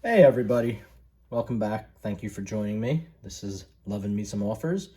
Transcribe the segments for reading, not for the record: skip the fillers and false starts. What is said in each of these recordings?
Hey everybody, welcome back. Thank you for joining me. This is Lovin' Me Some Offers,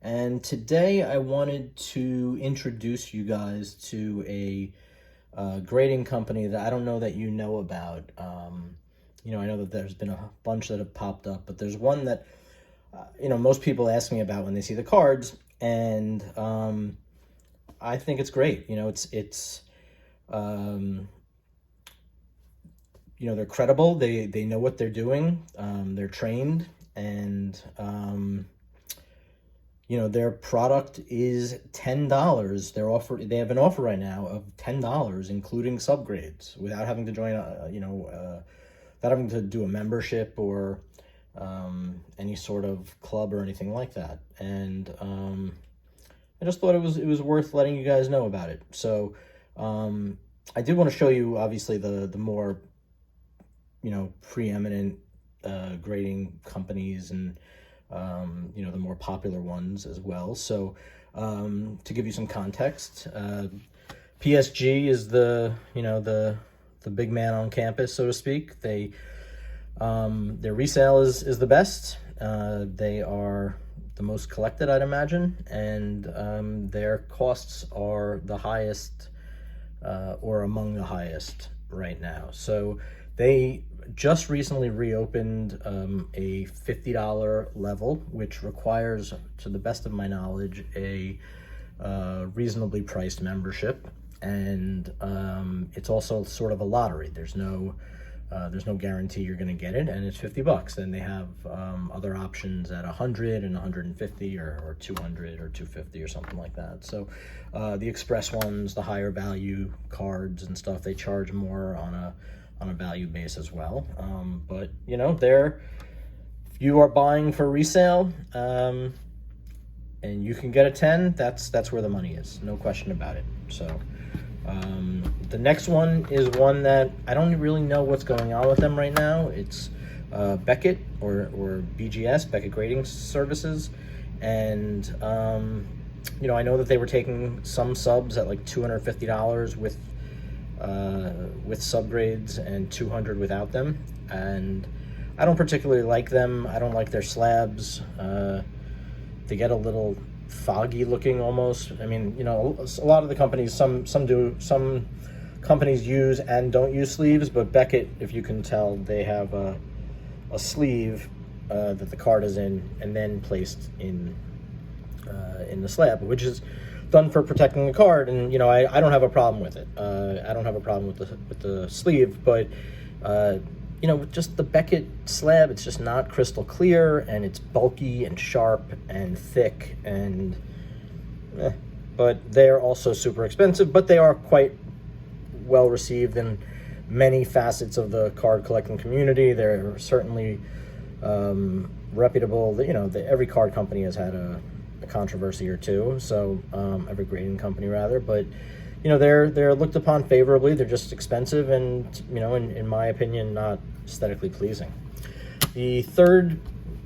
and today I wanted to introduce you guys to a grading company that I don't know that you know about. I know that there's been a bunch that have popped up, but there's one that most people ask me about when they see the cards, and I think it's great. They're credible. They know what they're doing. They're trained, and their product is $10. They have an offer right now of $10, including subgrades, without having to join without having to do a membership or any sort of club or anything like that. And I just thought it was worth letting you guys know about it. So I did want to show you, obviously, the more preeminent grading companies and the more popular ones as well. So to give you some context, PSG is the big man on campus, so to speak. Their resale is the best. They are the most collected, I'd imagine, and their costs are the highest or among the highest right now. So they just recently reopened a $50 level, which requires, to the best of my knowledge, a reasonably priced membership, and it's also sort of a lottery. There's no guarantee you're going to get it, and it's $50. Then they have other options at 100 and 150 or 200 or 250 or something like that. So the express ones, the higher value cards and stuff, they charge more on a value base as well. But if you are buying for resale and you can get a 10, that's where the money is, no question about it. So the next one is one that I don't really know what's going on with them right now. It's Beckett or BGS, Beckett Grading Services, and I know that they were taking some subs at like $250 with subgrades and $200 without them, and I don't particularly like them. I don't like their slabs. They get a little foggy looking almost. I mean, a lot of the companies, some companies use and don't use sleeves, but Beckett, if you can tell, they have a sleeve that the card is in and then placed in the slab, which is done for protecting the card, and I don't have a problem with it. I don't have a problem with the sleeve, but just the Beckett slab, it's just not crystal clear, and it's bulky and sharp and thick, and but they're also super expensive, but they are quite well received in many facets of the card collecting community. They're certainly reputable. Every card company has had a controversy or two, so every grading company rather, but they're looked upon favorably. They're just expensive and in my opinion not aesthetically pleasing. The third,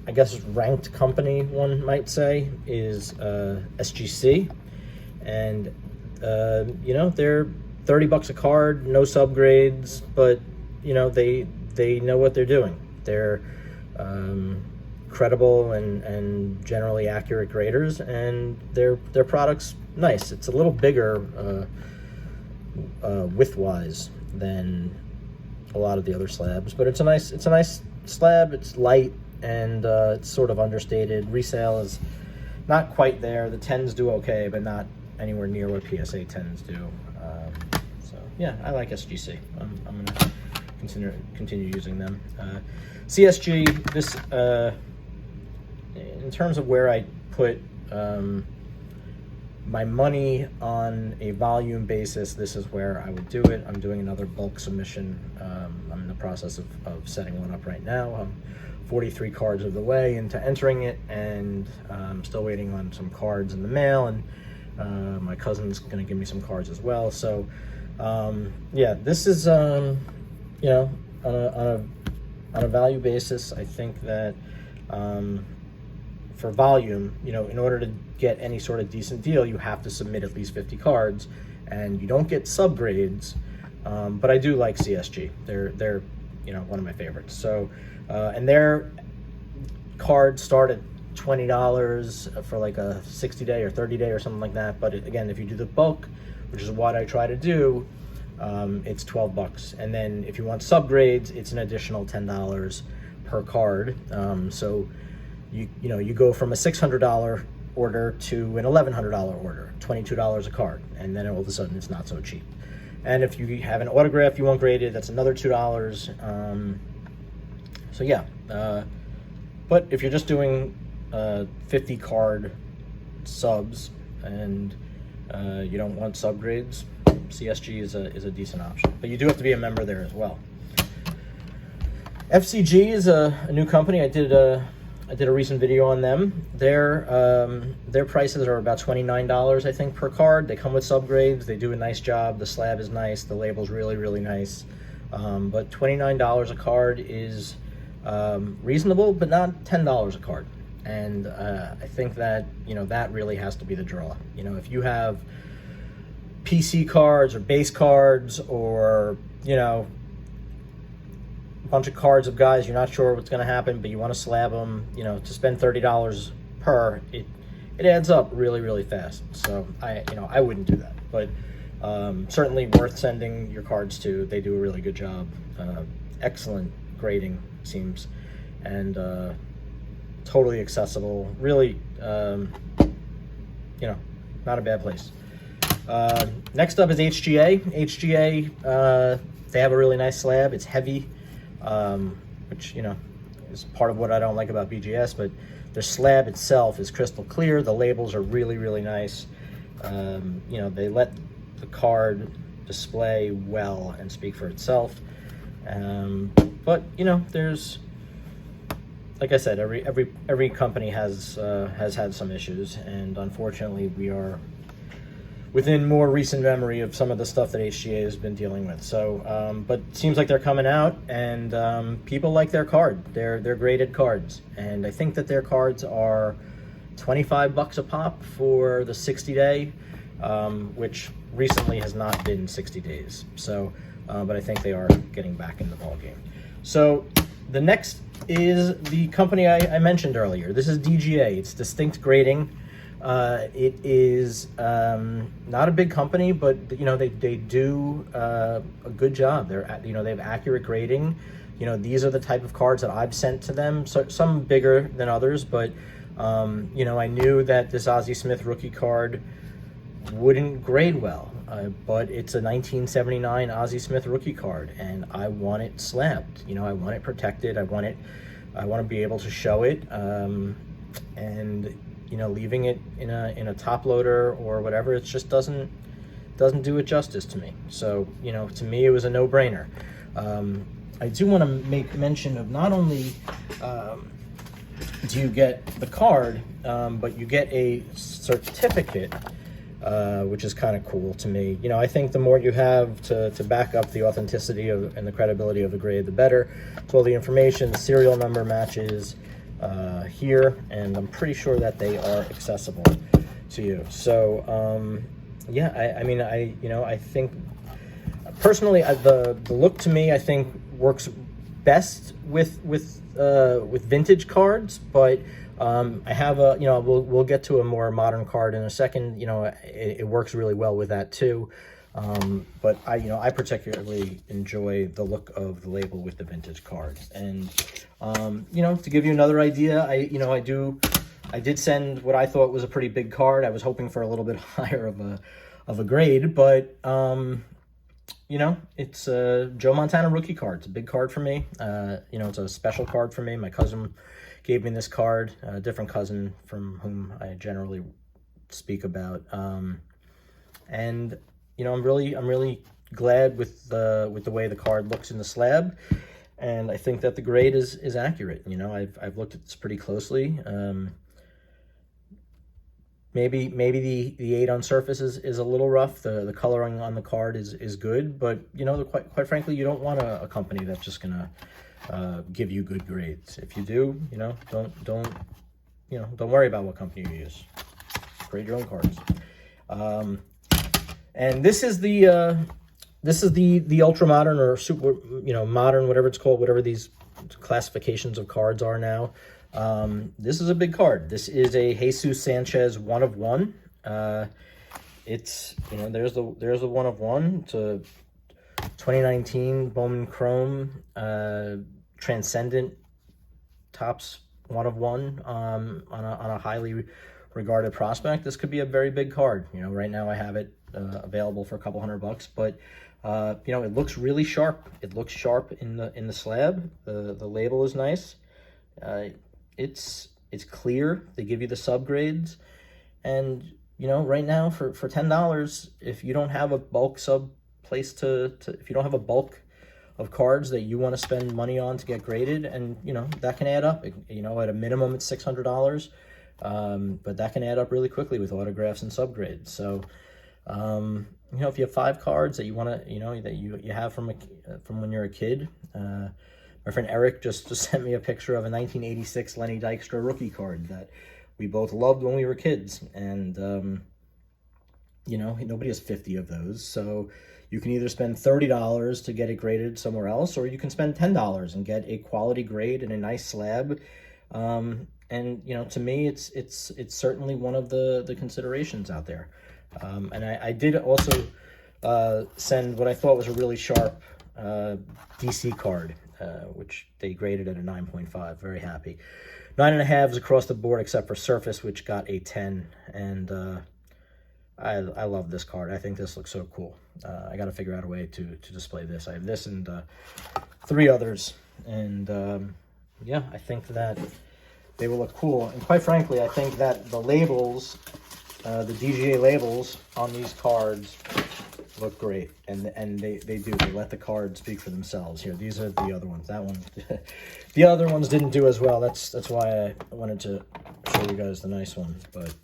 I guess, ranked company, one might say, is SGC, and they're $30 a card, no subgrades, but they know what they're doing. They're credible and generally accurate graders, and their product's nice. It's a little bigger width-wise than a lot of the other slabs, but it's a nice slab. It's light and it's sort of understated. Resale is not quite there. The 10s do okay, but not anywhere near what PSA 10s do. So yeah, I like SGC. I'm gonna continue using them. CSG, this in terms of where I put my money on a volume basis, this is where I would do it. I'm doing another bulk submission. I'm in the process of setting one up right now. I'm 43 cards of the way into entering it, and I'm still waiting on some cards in the mail, and my cousin's going to give me some cards as well. So yeah, this is on a value basis, I think that for volume, in order to get any sort of decent deal, you have to submit at least 50 cards, and you don't get subgrades. But I do like CSG. They're one of my favorites. So, and their cards start at $20 for like a 60-day or 30-day or something like that. But again, if you do the bulk, which is what I try to do, it's $12. And then if you want subgrades, it's an additional $10 per card. So you go from a $600 order to an $1,100 order, $22 a card, and then all of a sudden it's not so cheap. And if you have an autograph you want graded, that's another $2. So yeah, but if you're just doing 50 card subs and you don't want subgrades, CSG is a decent option. But you do have to be a member there as well. FCG is a new company. I did a recent video on them. Their prices are about $29, I think, per card. They come with subgrades. They do a nice job. The slab is nice. The label's really, really nice. But $29 a card is reasonable, but not $10 a card. And I think that, that really has to be the draw. If you have PC cards or base cards or, a bunch of cards of guys, you're not sure what's going to happen, but you want to slab them, to spend $30 per, it adds up really, really fast. So I wouldn't do that, but certainly worth sending your cards to. They do a really good job. Excellent grading, seems, and totally accessible. Really, not a bad place. Next up is HGA. HGA, they have a really nice slab. It's heavy, which, is part of what I don't like about BGS, but their slab itself is crystal clear. The labels are really, really nice. They let the card display well and speak for itself. But, there's, like I said, every company has had some issues, and unfortunately we are within more recent memory of some of the stuff that HGA has been dealing with. So, but it seems like they're coming out, and people like their card. They're graded cards, and I think that their cards are $25 a pop for the 60-day, which recently has not been 60 days. So, but I think they are getting back in the ballgame. So the next is the company I mentioned earlier. This is DGA. It's Distinct Grading. It is not a big company, but they do a good job. They have accurate grading. These are the type of cards that I've sent to them. So some bigger than others, but I knew that this Ozzie Smith rookie card wouldn't grade well, but it's a 1979 Ozzie Smith rookie card, and I want it slabbed. I want it protected. I want to be able to show it, and leaving it in a top loader or whatever, it just doesn't do it justice to me. So to me, it was a no-brainer. I do want to make mention of not only do you get the card, but you get a certificate, which is kind of cool to me. I think the more you have to back up the authenticity and the credibility of the grade, the better. So all the information, the serial number matches here, and I'm pretty sure that they are accessible to you. So yeah, I think personally, the look to me, I think, works best with vintage cards, but I have a, we'll get to a more modern card in a second. It works really well with that too. But I particularly enjoy the look of the label with the vintage card. And to give you another idea, I did send what I thought was a pretty big card. I was hoping for a little bit higher of a grade, but it's a Joe Montana rookie card. It's a big card for me. It's a special card for me. My cousin gave me this card, a different cousin from whom I generally speak about. And I'm really glad with the way the card looks in the slab, and I think that the grade is accurate. I've looked at this pretty closely. Maybe the 8 on surface is a little rough. The coloring on the card is good, but quite frankly, you don't want a company that's just gonna give you good grades. If you do, don't worry about what company you use. Grade your own cards. And this is the this is the ultra modern or super, modern, whatever it's called, whatever these classifications of cards are now. This is a big card. This is a Jesus Sanchez 1 of 1. It's, there's the 1 of 1. It's a 2019 Bowman Chrome Transcendent Topps 1 of 1 on a highly regarded prospect. This could be a very big card. Right now I have it available for a couple $100, but it looks really sharp. It looks sharp in the slab. The label is nice. It's clear. They give you the subgrades, and right now for $10, if you don't have a bulk sub place if you don't have a bulk of cards that you want to spend money on to get graded, and that can add up. At a minimum it's $600, but that can add up really quickly with autographs and subgrades. So if you have 5 cards that you want to that you have from when you're a kid. My friend Eric just sent me a picture of a 1986 Lenny Dykstra rookie card that we both loved when we were kids, and nobody has 50 of those, so you can either spend $30 to get it graded somewhere else, or you can spend $10 and get a quality grade and a nice slab. And to me, it's certainly one of the considerations out there. And I did also send what I thought was a really sharp DC card, which they graded at a 9.5. Very happy. 9.5s across the board except for Surface, which got a 10. And I love this card. I think this looks so cool. I got to figure out a way to display this. I have this and 3 others. And yeah, I think that they will look cool. And quite frankly, I think that the labels, the DGA labels on these cards look great, and they do. They let the cards speak for themselves. Here, these are the other ones. That one, the other ones didn't do as well. That's why I wanted to show you guys the nice ones. But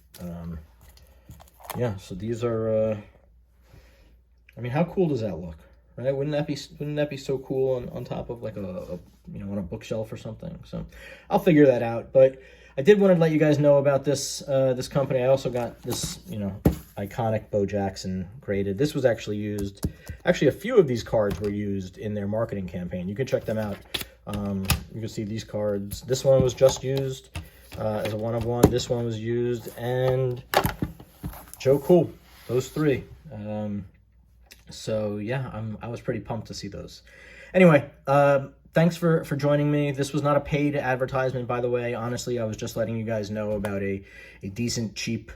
yeah, so these are. I mean, how cool does that look, right? Wouldn't that be so cool on top of like a on a bookshelf or something? So I'll figure that out. But I did want to let you guys know about this this company. I also got this iconic Bo Jackson graded. This was actually used. Actually, a few of these cards were used in their marketing campaign. You can check them out. You can see these cards. This one was just used as a 1 of 1. This one was used, and Joe Cool. Those 3. So yeah, I was pretty pumped to see those. Anyway, thanks for joining me. This was not a paid advertisement, by the way. Honestly, I was just letting you guys know about a decent, cheap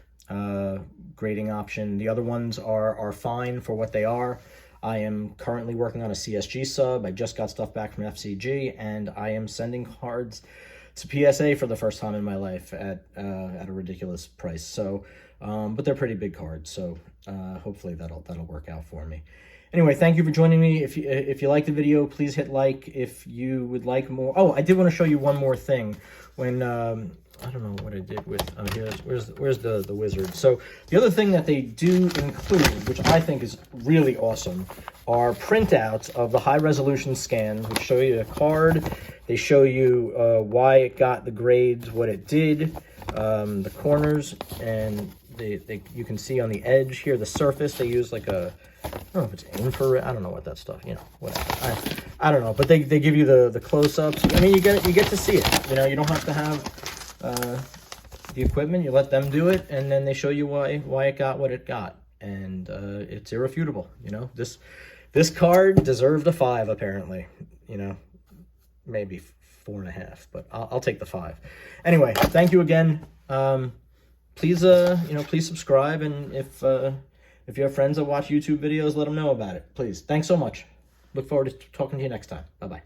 grading option. The other ones are fine for what they are. I am currently working on a CSG sub. I just got stuff back from FCG, and I am sending cards to PSA for the first time in my life at a ridiculous price. So, but they're pretty big cards, so hopefully that'll work out for me. Anyway, thank you for joining me. If you like the video, please hit like. If you would like more, oh, I did want to show you one more thing. When I don't know what I did with. Where's the wizard? So the other thing that they do include, which I think is really awesome, are printouts of the high resolution scans, which show you the card. They show you why it got the grades, what it did, the corners, and you can see on the edge here the surface. They use like a, I don't know if it's infrared. I don't know what that stuff, whatever. I don't know, but they give you the close-ups. I mean, you get to see it. You don't have to have the equipment. You let them do it, and then they show you why it got what it got, and it's irrefutable. This card deserved a 5 apparently. Maybe 4.5, but I'll take the 5. Anyway, thank you again. Please please subscribe, and if you have friends that watch YouTube videos, let them know about it, please. Thanks so much. Look forward to talking to you next time. Bye-bye.